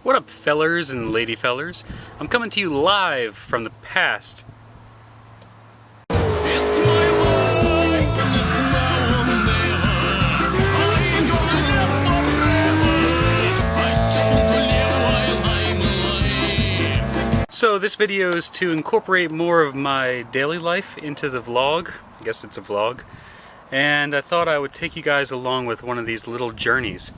What up, fellers and lady fellers? I'm coming to you live from the past. So this video is to incorporate more of my daily life into the vlog. I guess it's a vlog. And I thought I would take you guys along with one of these little journeys.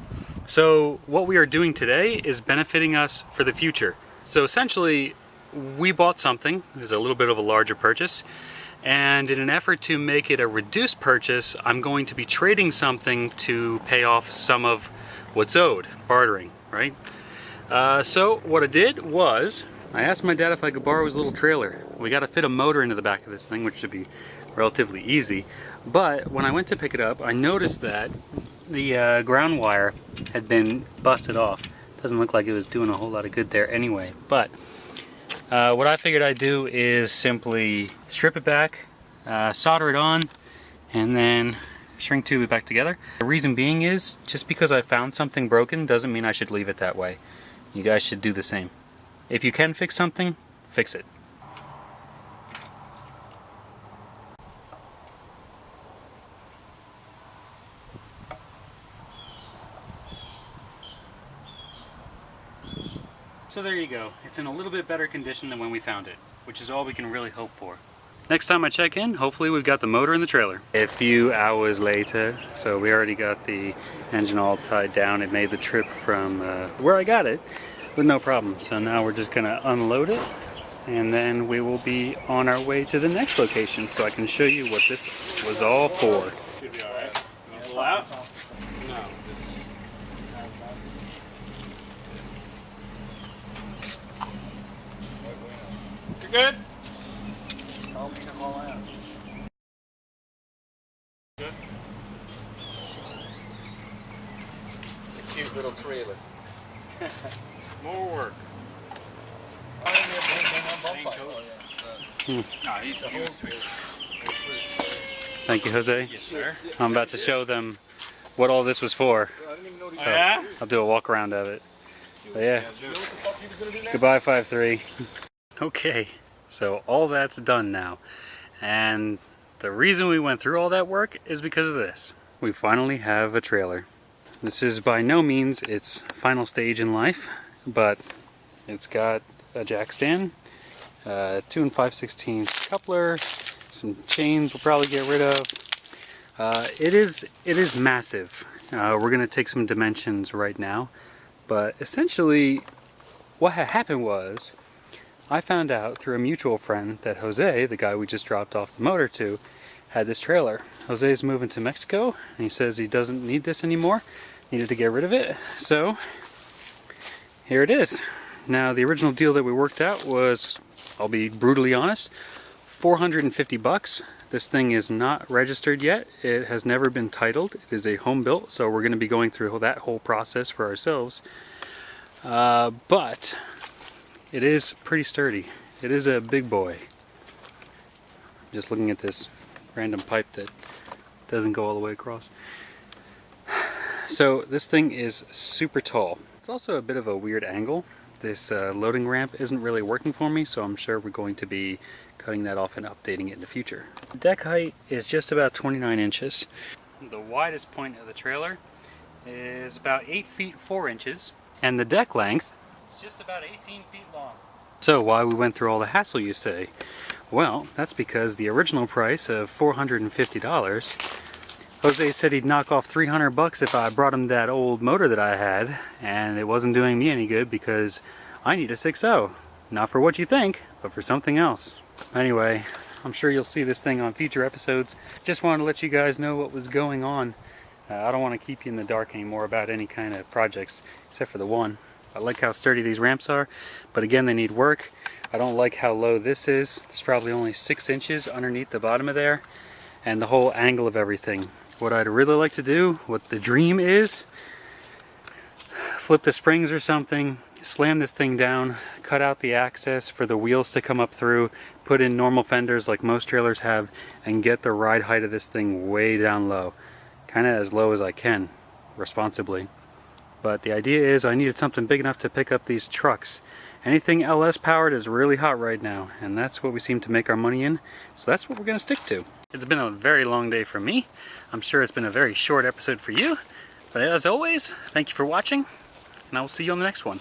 So what we are doing today is benefiting us for the future. So essentially, we bought something. It was a little bit of a larger purchase. And in an effort to make it a reduced purchase, I'm going to be trading something to pay off some of what's owed, bartering, right? So what I did was, I asked my dad if I could borrow his little trailer. We got to fit a motor into the back of this thing, which should be relatively easy. But when I went to pick it up, I noticed that the ground wire had been busted off. Doesn't look like it was doing a whole lot of good there anyway. But what I figured I'd do is simply strip it back, solder it on, and then shrink tube it back together. The reason being is, just because I found something broken doesn't mean I should leave it that way. You guys should do the same. If you can fix something, fix it. So there you go. It's in a little bit better condition than when we found it, which is all we can really hope for. Next time I check in, hopefully we've got the motor in the trailer. A few hours later, so we already got the engine all tied down. It made the trip from where I got it with no problem. So now we're just gonna unload it, and then we will be on our way to the next location so I can show you what this was all for. Should be alright. Pull out? No. You're good? Good. A cute little trailer. More work. Nah, he's used to it. Thank you, Jose. Yes, sir. I'm about to show them what all this was for. Oh, yeah? I'll do a walk around of it. But yeah. Goodbye, 5-3. Okay, so all that's done now. And the reason we went through all that work is because of this. We finally have a trailer. This is by no means its final stage in life, but it's got a jack stand, 2 5/16 coupler, some chains we'll probably get rid of. It is massive. We're gonna take some dimensions right now, but essentially what had happened was I found out through a mutual friend that Jose, the guy we just dropped off the motor to, had this trailer. Jose's moving to Mexico, and he says he doesn't need this anymore. Needed to get rid of it, so here it is. Now, the original deal that we worked out was, I'll be brutally honest, $450. This thing is not registered yet. It has never been titled. It is a home built, so we're going to be going through that whole process for ourselves. But it is pretty sturdy. It is a big boy. Just looking at this random pipe that doesn't go all the way across. So this thing is super tall. It's also a bit of a weird angle. This loading ramp isn't really working for me, so I'm sure we're going to be cutting that off and updating it in the future. The deck height is just about 29 inches. The widest point of the trailer is about 8 feet 4 inches, and the deck length is just about 18 feet long. So why we went through all the hassle, you say? Well, that's because the original price of $450, Jose said he'd knock off $300 if I brought him that old motor that I had, and it wasn't doing me any good because I need a 6.0. Not for what you think, but for something else. Anyway, I'm sure you'll see this thing on future episodes. Just wanted to let you guys know what was going on. I don't want to keep you in the dark anymore about any kind of projects, except for the one. I like how sturdy these ramps are, but again, they need work. I don't like how low this is. There's probably only 6 inches underneath the bottom of there, and the whole angle of everything. What I'd really like to do, what the dream is, flip the springs or something, slam this thing down, cut out the access for the wheels to come up through, put in normal fenders like most trailers have, and get the ride height of this thing way down low. Kind of as low as I can, responsibly. but the idea is I needed something big enough to pick up these trucks. Anything LS powered is really hot right now, and that's what we seem to make our money in, so that's what we're going to stick to. It's been a very long day for me. I'm sure it's been a very short episode for you, but as always, thank you for watching, and I will see you on the next one.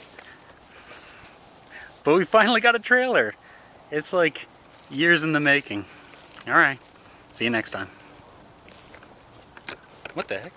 But we finally got a trailer. It's like years in the making. Alright, see you next time. What the heck?